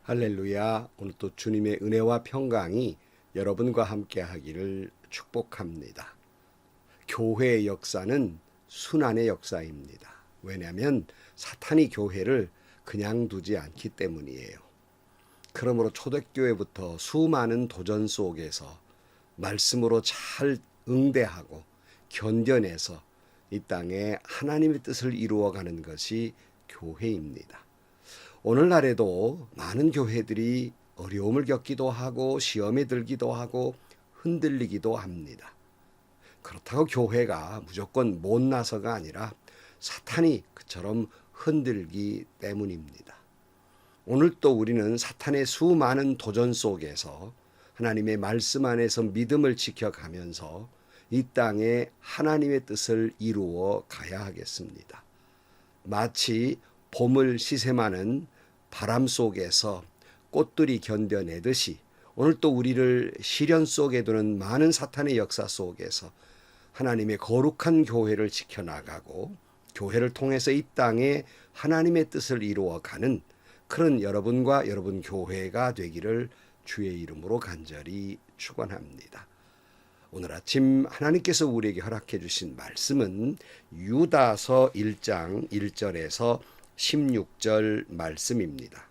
할렐루야. 오늘 또 주님의 은혜와 평강이 여러분과 함께 하기를 축복합니다. 교회의 역사는 순환의 역사입니다. 왜냐하면 사탄이 교회를 그냥 두지 않기 때문이에요. 그러므로 초대교회부터 수많은 도전 속에서 말씀으로 잘 응대하고 견뎌내서 이 땅에 하나님의 뜻을 이루어가는 것이 교회입니다. 오늘날에도 많은 교회들이 어려움을 겪기도 하고 시험에 들기도 하고 흔들리기도 합니다. 그렇다고 교회가 무조건 못나서가 아니라 사탄이 그처럼 흔들기 때문입니다. 오늘 또 우리는 사탄의 수많은 도전 속에서 하나님의 말씀 안에서 믿음을 지켜가면서 이 땅에 하나님의 뜻을 이루어 가야 하겠습니다. 마치 봄을 시샘하는 바람 속에서 꽃들이 견뎌내듯이 오늘 또 우리를 시련 속에 두는 많은 사탄의 역사 속에서 하나님의 거룩한 교회를 지켜나가고 교회를 통해서 이 땅에 하나님의 뜻을 이루어가는 그런 여러분과 여러분 교회가 되기를 주의 이름으로 간절히 축원합니다. 오늘 아침 하나님께서 우리에게 허락해 주신 말씀은 유다서 1장 1절에서 16절 말씀입니다.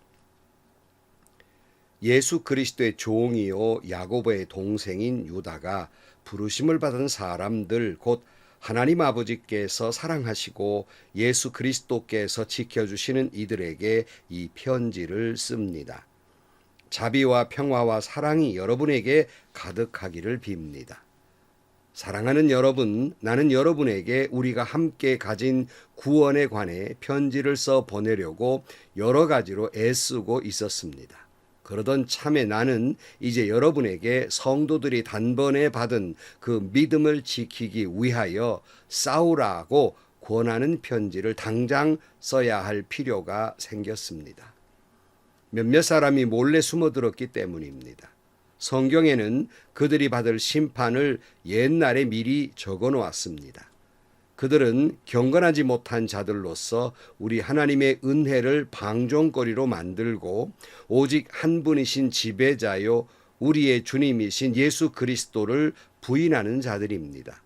예수 그리스도의 종이요 야고보의 동생인 유다가 부르심을 받은 사람들 곧 하나님 아버지께서 사랑하시고 예수 그리스도께서 지켜주시는 이들에게 이 편지를 씁니다. 자비와 평화와 사랑이 여러분에게 가득하기를 빕니다. 사랑하는 여러분, 나는 여러분에게 우리가 함께 가진 구원에 관해 편지를 써 보내려고 여러 가지로 애쓰고 있었습니다. 그러던 참에 나는 이제 여러분에게 성도들이 단번에 받은 그 믿음을 지키기 위하여 싸우라고 권하는 편지를 당장 써야 할 필요가 생겼습니다. 몇몇 사람이 몰래 숨어들었기 때문입니다. 성경에는 그들이 받을 심판을 옛날에 미리 적어 놓았습니다. 그들은 경건하지 못한 자들로서 우리 하나님의 은혜를 방종거리로 만들고 오직 한 분이신 지배자요 우리의 주님이신 예수 그리스도를 부인하는 자들입니다.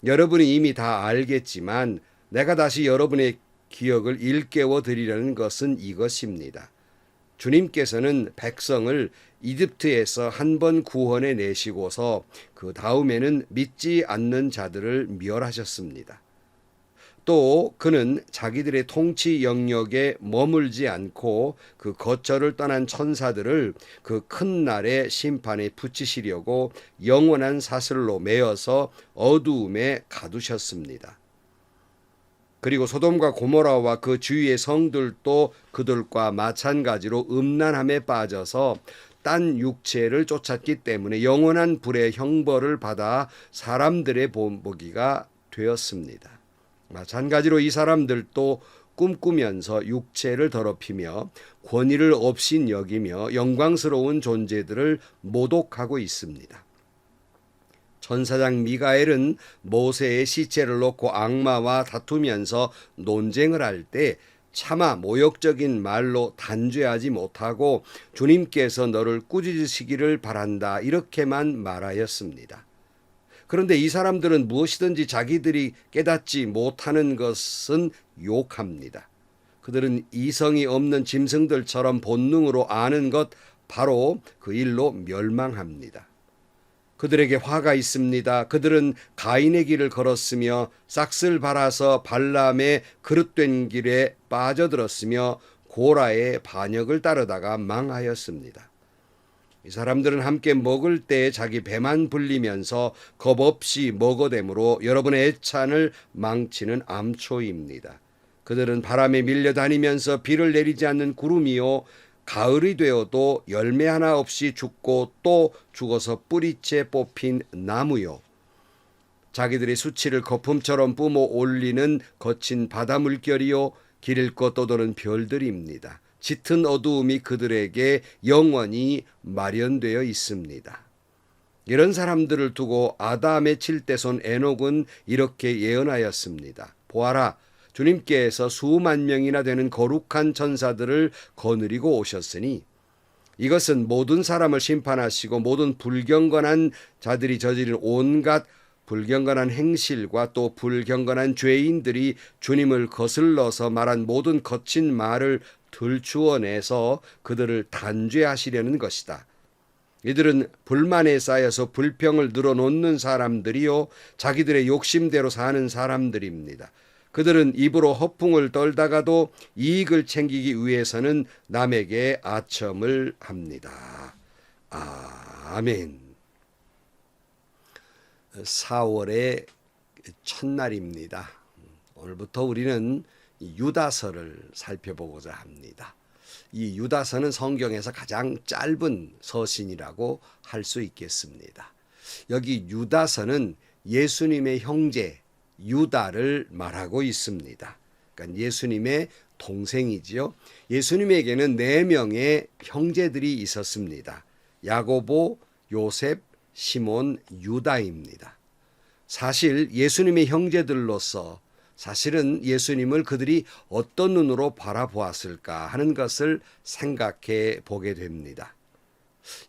여러분이 이미 다 알겠지만 내가 다시 여러분의 기억을 일깨워 드리려는 것은 이것입니다. 주님께서는 백성을 이집트에서 한 번 구원해 내시고서 그 다음에는 믿지 않는 자들을 멸하셨습니다. 또 그는 자기들의 통치 영역에 머물지 않고 그 거처를 떠난 천사들을 그 큰 날의 심판에 붙이시려고 영원한 사슬로 매어서 어두움에 가두셨습니다. 그리고 소돔과 고모라와 그 주위의 성들도 그들과 마찬가지로 음란함에 빠져서 딴 육체를 쫓았기 때문에 영원한 불의 형벌을 받아 사람들의 본보기가 되었습니다. 마찬가지로 이 사람들도 꿈꾸면서 육체를 더럽히며 권위를 업신여기며 영광스러운 존재들을 모독하고 있습니다. 천사장 미가엘은 모세의 시체를 놓고 악마와 다투면서 논쟁을 할 때 차마 모욕적인 말로 단죄하지 못하고 주님께서 너를 꾸짖으시기를 바란다 이렇게만 말하였습니다. 그런데 이 사람들은 무엇이든지 자기들이 깨닫지 못하는 것은 욕합니다. 그들은 이성이 없는 짐승들처럼 본능으로 아는 것 바로 그 일로 멸망합니다. 그들에게 화가 있습니다. 그들은 가인의 길을 걸었으며 싹을 발아서 발람의 그릇된 길에 빠져들었으며 고라의 반역을 따르다가 망하였습니다. 이 사람들은 함께 먹을 때 자기 배만 불리면서 겁없이 먹어대므로 여러분의 애찬을 망치는 암초입니다. 그들은 바람에 밀려다니면서 비를 내리지 않는 구름이요 가을이 되어도 열매 하나 없이 죽고 또 죽어서 뿌리째 뽑힌 나무요 자기들의 수치를 거품처럼 뿜어 올리는 거친 바다 물결이요 길 잃고 떠도는 별들입니다. 짙은 어두움이 그들에게 영원히 마련되어 있습니다. 이런 사람들을 두고 아담의 칠대손 에녹은 이렇게 예언하였습니다. 보아라, 주님께서 수만 명이나 되는 거룩한 천사들을 거느리고 오셨으니 이것은 모든 사람을 심판하시고 모든 불경건한 자들이 저지른 온갖 불경건한 행실과 또 불경건한 죄인들이 주님을 거슬러서 말한 모든 거친 말을 들추어내서 그들을 단죄하시려는 것이다. 이들은 불만에 쌓여서 불평을 늘어놓는 사람들이요 자기들의 욕심대로 사는 사람들입니다. 그들은 입으로 허풍을 떨다가도 이익을 챙기기 위해서는 남에게 아첨을 합니다. 아멘. 4월의 첫날입니다. 오늘부터 우리는 유다서를 살펴보고자 합니다. 이 유다서는 성경에서 가장 짧은 서신이라고 할 수 있겠습니다. 여기 유다서는 예수님의 형제 유다를 말하고 있습니다. 그러니까 예수님의 동생이지요. 예수님에게는 4명의 형제들이 있었습니다. 야고보, 요셉, 시몬, 유다입니다. 사실 예수님의 형제들로서 사실은 예수님을 그들이 어떤 눈으로 바라보았을까 하는 것을 생각해 보게 됩니다.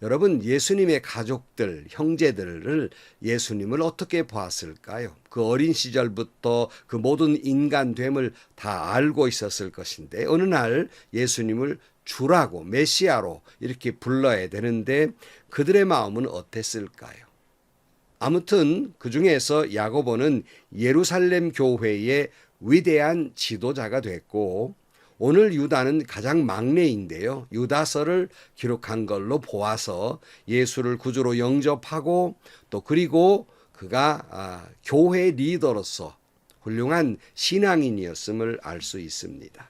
여러분, 예수님의 가족들, 형제들을 예수님을 어떻게 보았을까요? 그 어린 시절부터 그 모든 인간됨을 다 알고 있었을 것인데 어느 날 예수님을 주라고 메시아로 이렇게 불러야 되는데 그들의 마음은 어땠을까요? 아무튼 그 중에서 야고보는 예루살렘 교회의 위대한 지도자가 됐고 오늘 유다는 가장 막내인데요. 유다서를 기록한 걸로 보아서 예수를 구주로 영접하고 또 그리고 그가 교회 리더로서 훌륭한 신앙인이었음을 알 수 있습니다.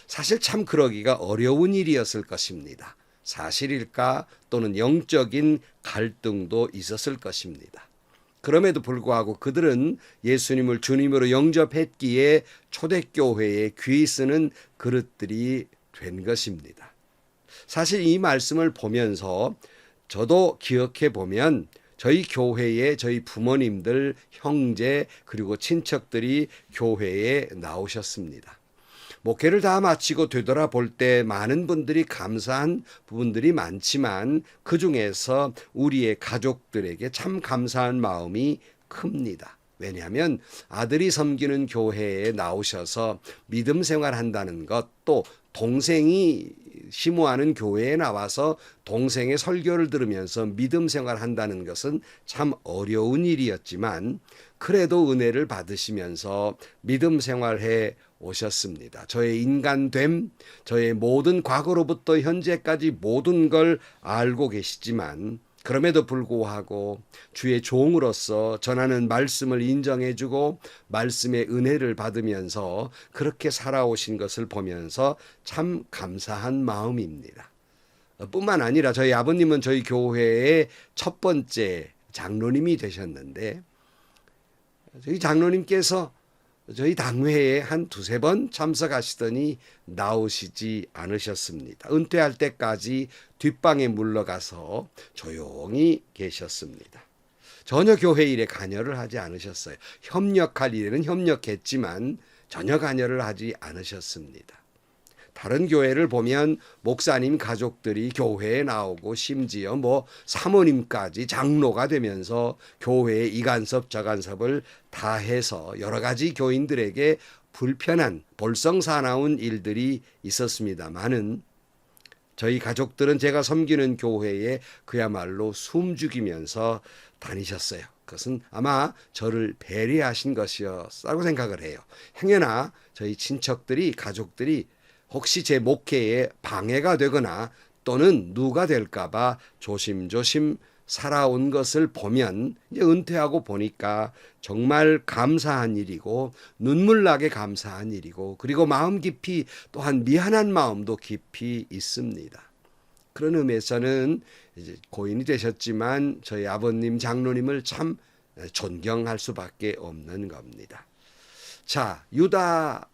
사실 참 그러기가 어려운 일이었을 것입니다. 사실일까 또는 영적인 갈등도 있었을 것입니다. 그럼에도 불구하고 그들은 예수님을 주님으로 영접했기에 초대교회에 귀 쓰는 그릇들이 된 것입니다. 사실 이 말씀을 보면서 저도 기억해 보면 저희 교회에 저희 부모님들, 형제 그리고 친척들이 교회에 나오셨습니다. 목회를 다 마치고 되돌아볼 때 많은 분들이 감사한 부분들이 많지만 그중에서 우리의 가족들에게 참 감사한 마음이 큽니다. 왜냐하면 아들이 섬기는 교회에 나오셔서 믿음 생활한다는 것, 또 동생이 심호하는 교회에 나와서 동생의 설교를 들으면서 믿음 생활한다는 것은 참 어려운 일이었지만 그래도 은혜를 받으시면서 믿음 생활해 오셨습니다. 저의 인간됨, 저의 모든 과거로부터 현재까지 모든 걸 알고 계시지만 그럼에도 불구하고 주의 종으로서 전하는 말씀을 인정해주고 말씀의 은혜를 받으면서 그렇게 살아오신 것을 보면서 참 감사한 마음입니다. 뿐만 아니라 저희 아버님은 저희 교회의 첫 번째 장로님이 되셨는데 저희 장로님께서 저희 당회에 한 2-3번 참석하시더니 나오시지 않으셨습니다. 은퇴할 때까지 뒷방에 물러가서 조용히 계셨습니다. 전혀 교회 일에 관여를 하지 않으셨어요. 협력할 일에는 협력했지만 전혀 관여를 하지 않으셨습니다. 다른 교회를 보면 목사님 가족들이 교회에 나오고 심지어 사모님까지 장로가 되면서 교회의 이간섭 저간섭을 다 해서 여러 가지 교인들에게 불편한 볼썽사나운 일들이 있었습니다만은 저희 가족들은 제가 섬기는 교회에 그야말로 숨죽이면서 다니셨어요. 그것은 아마 저를 배려하신 것이었다고 생각을 해요. 행여나 저희 친척들이 가족들이 혹시 제 목회에 방해가 되거나 또는 누가 될까봐 조심조심 살아온 것을 보면 이제 은퇴하고 보니까 정말 감사한 일이고 눈물나게 감사한 일이고 그리고 마음 깊이 또한 미안한 마음도 깊이 있습니다. 그런 의미에서는 이제 고인이 되셨지만 저희 아버님 장로님을 참 존경할 수밖에 없는 겁니다. 자, 유다가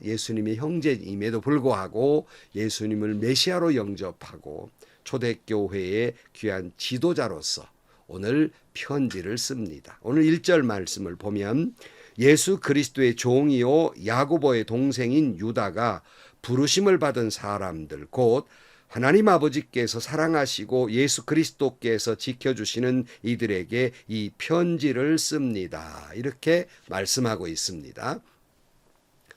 예수님의 형제임에도 불구하고 예수님을 메시아로 영접하고 초대교회의 귀한 지도자로서 오늘 편지를 씁니다. 오늘 1절 말씀을 보면 예수 그리스도의 종이요 야고보의 동생인 유다가 부르심을 받은 사람들, 곧 하나님 아버지께서 사랑하시고 예수 그리스도께서 지켜주시는 이들에게 이 편지를 씁니다. 이렇게 말씀하고 있습니다.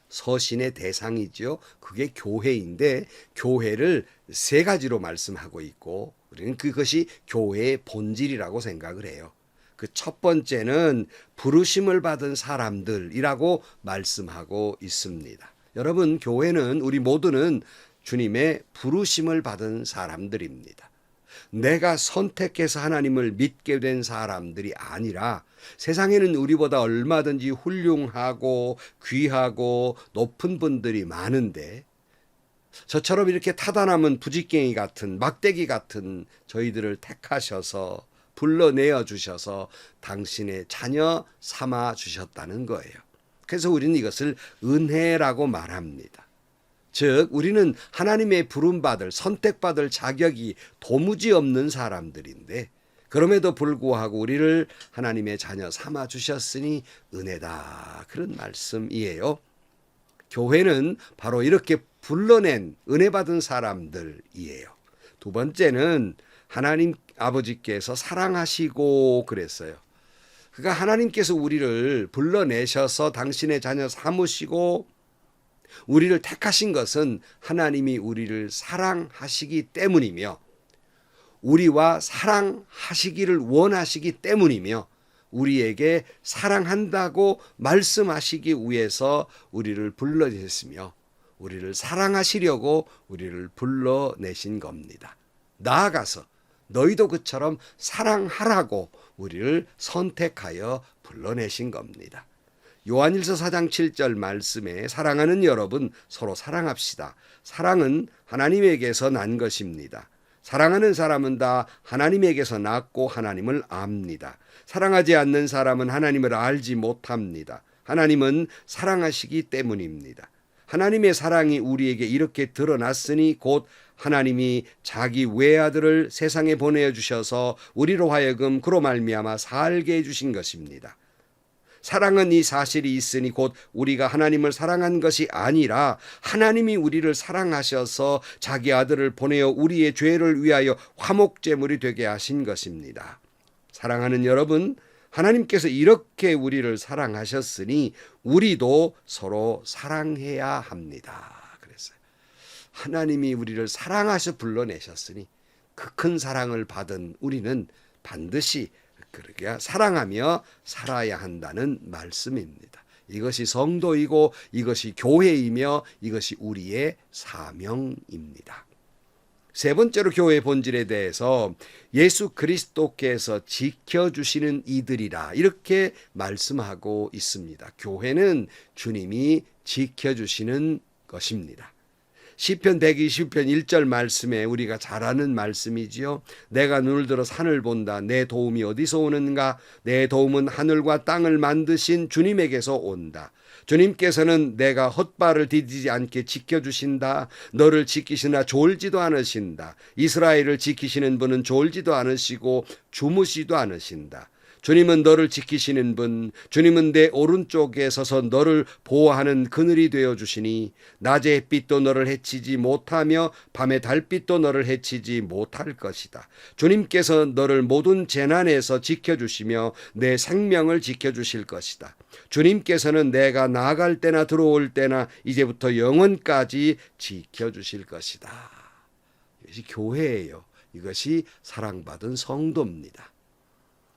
서신의 대상이죠. 그게 교회인데 교회를 세 가지로 말씀하고 있고 우리는 그것이 교회의 본질이라고 생각을 해요. 그 첫 번째는 부르심을 받은 사람들이라고 말씀하고 있습니다. 여러분, 교회는 우리 모두는 주님의 부르심을 받은 사람들입니다. 내가 선택해서 하나님을 믿게 된 사람들이 아니라 세상에는 우리보다 얼마든지 훌륭하고 귀하고 높은 분들이 많은데 저처럼 이렇게 타다남은 부직갱이 같은 막대기 같은 저희들을 택하셔서 불러내어 주셔서 당신의 자녀 삼아 주셨다는 거예요. 그래서 우리는 이것을 은혜라고 말합니다. 즉 우리는 하나님의 부름받을 선택받을 자격이 도무지 없는 사람들인데 그럼에도 불구하고 우리를 하나님의 자녀 삼아 주셨으니 은혜다. 그런 말씀이에요. 교회는 바로 이렇게 불러낸 은혜 받은 사람들이에요. 두 번째는 하나님 아버지께서 사랑하시고 그랬어요. 그러니까 하나님께서 우리를 불러내셔서 당신의 자녀 삼으시고 우리를 택하신 것은 하나님이 우리를 사랑하시기 때문이며 우리와 사랑하시기를 원하시기 때문이며 우리에게 사랑한다고 말씀하시기 위해서 우리를 불러내셨으며 우리를 사랑하시려고 우리를 불러내신 겁니다. 나아가서 너희도 그처럼 사랑하라고 우리를 선택하여 불러내신 겁니다. 요한일서 4장 7절 말씀에 사랑하는 여러분 서로 사랑합시다. 사랑은 하나님에게서 난 것입니다. 사랑하는 사람은 다 하나님에게서 났고 하나님을 압니다. 사랑하지 않는 사람은 하나님을 알지 못합니다. 하나님은 사랑하시기 때문입니다. 하나님의 사랑이 우리에게 이렇게 드러났으니 곧 하나님이 자기 외아들을 세상에 보내주셔서 우리로 하여금 그로 말미암아 살게 해주신 것입니다. 사랑은 이 사실이 있으니 곧 우리가 하나님을 사랑한 것이 아니라 하나님이 우리를 사랑하셔서 자기 아들을 보내어 우리의 죄를 위하여 화목제물이 되게 하신 것입니다. 사랑하는 여러분, 하나님께서 이렇게 우리를 사랑하셨으니 우리도 서로 사랑해야 합니다. 그랬어요. 하나님이 우리를 사랑하셔 불러내셨으니 그 큰 사랑을 받은 우리는 반드시 그렇게 사랑하며 살아야 한다는 말씀입니다. 이것이 성도이고 이것이 교회이며 이것이 우리의 사명입니다. 세 번째로 교회의 본질에 대해서 예수 그리스도께서 지켜주시는 이들이라 이렇게 말씀하고 있습니다. 교회는 주님이 지켜주시는 것입니다. 시편 120편 1절 말씀에 우리가 잘 아는 말씀이지요. 내가 눈을 들어 산을 본다. 내 도움이 어디서 오는가? 내 도움은 하늘과 땅을 만드신 주님에게서 온다. 주님께서는 내가 헛발을 디디지 않게 지켜주신다. 너를 지키시나 졸지도 않으신다. 이스라엘을 지키시는 분은 졸지도 않으시고 주무시도 않으신다. 주님은 너를 지키시는 분, 주님은 내 오른쪽에 서서 너를 보호하는 그늘이 되어주시니 낮의 햇빛도 너를 해치지 못하며 밤의 달빛도 너를 해치지 못할 것이다. 주님께서 너를 모든 재난에서 지켜주시며 내 생명을 지켜주실 것이다. 주님께서는 내가 나갈 때나 들어올 때나 이제부터 영원까지 지켜주실 것이다. 이것이 교회예요. 이것이 사랑받은 성도입니다.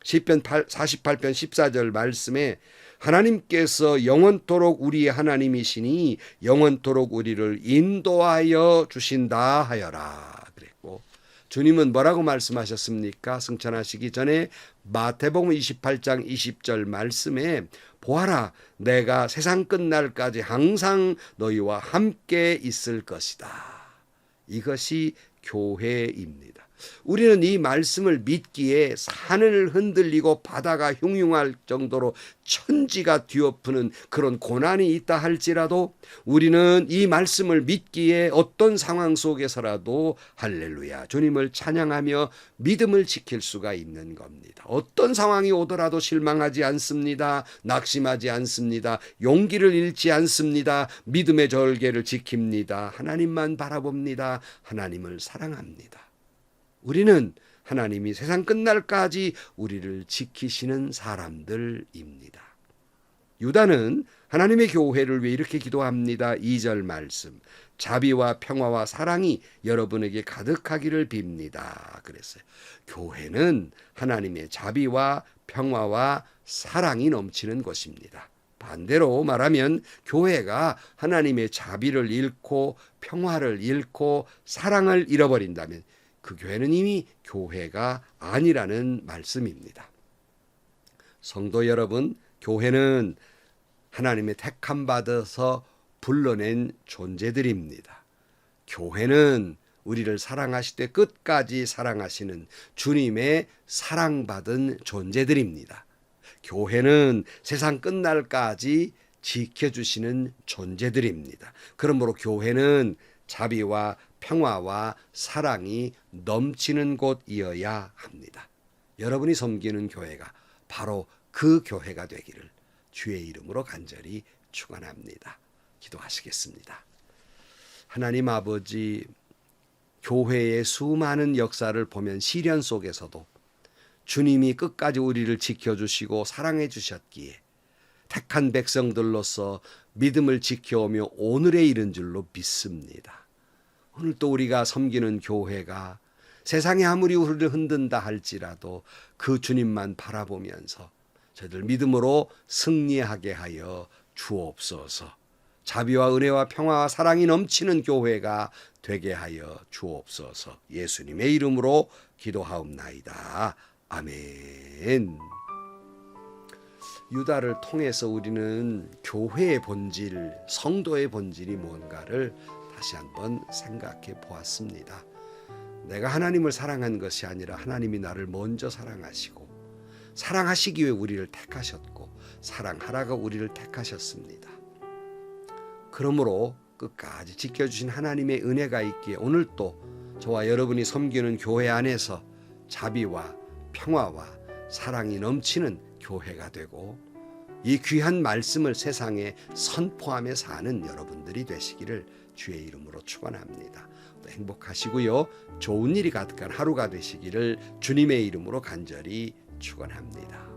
시편 48편 14절 말씀에 하나님께서 영원토록 우리의 하나님이시니 영원토록 우리를 인도하여 주신다 하여라 그랬고 주님은 뭐라고 말씀하셨습니까? 승천하시기 전에 마태복음 28장 20절 말씀에 보아라 내가 세상 끝날까지 항상 너희와 함께 있을 것이다. 이것이 교회입니다. 우리는 이 말씀을 믿기에 산을 흔들리고 바다가 흉흉할 정도로 천지가 뒤엎는 그런 고난이 있다 할지라도 우리는 이 말씀을 믿기에 어떤 상황 속에서라도 할렐루야 주님을 찬양하며 믿음을 지킬 수가 있는 겁니다. 어떤 상황이 오더라도 실망하지 않습니다. 낙심하지 않습니다. 용기를 잃지 않습니다. 믿음의 절개를 지킵니다. 하나님만 바라봅니다. 하나님을 사랑합니다. 우리는 하나님이 세상 끝날까지 우리를 지키시는 사람들입니다. 유다는 하나님의 교회를 위해 이렇게 기도합니다. 2절 말씀. 자비와 평화와 사랑이 여러분에게 가득하기를 빕니다. 그랬어요. 교회는 하나님의 자비와 평화와 사랑이 넘치는 것입니다. 반대로 말하면 교회가 하나님의 자비를 잃고 평화를 잃고 사랑을 잃어버린다면 그 교회는 이미 교회가 아니라는 말씀입니다. 성도 여러분, 교회는 하나님의 택함 받아서 불러낸 존재들입니다. 교회는 우리를 사랑하시되 끝까지 사랑하시는 주님의 사랑받은 존재들입니다. 교회는 세상 끝날까지 지켜주시는 존재들입니다. 그러므로 교회는 자비와 평화와 사랑이 넘치는 곳이어야 합니다. 여러분이 섬기는 교회가 바로 그 교회가 되기를 주의 이름으로 간절히 축원합니다. 기도하시겠습니다. 하나님 아버지, 교회의 수많은 역사를 보면 시련 속에서도 주님이 끝까지 우리를 지켜주시고 사랑해 주셨기에 택한 백성들로서 믿음을 지켜오며 오늘에 이른 줄로 믿습니다. 오늘 또 우리가 섬기는 교회가 세상이 아무리 우리를 흔든다 할지라도 그 주님만 바라보면서 저희들 믿음으로 승리하게 하여 주옵소서. 자비와 은혜와 평화와 사랑이 넘치는 교회가 되게 하여 주옵소서. 예수님의 이름으로 기도하옵나이다. 아멘. 유다를 통해서 우리는 교회의 본질, 성도의 본질이 뭔가를 다시 한번 생각해 보았습니다. 내가 하나님을 사랑한 것이 아니라 하나님이 나를 먼저 사랑하시고 사랑하시기 위해 우리를 택하셨고 사랑하라고 우리를 택하셨습니다. 그러므로 끝까지 지켜주신 하나님의 은혜가 있기에 오늘 또 저와 여러분이 섬기는 교회 안에서 자비와 평화와 사랑이 넘치는 교회가 되고 이 귀한 말씀을 세상에 선포하며 사는 여러분들이 되시기를 주의 이름으로 축원합니다. 또 행복하시고요. 좋은 일이 가득한 하루가 되시기를 주님의 이름으로 간절히 축원합니다.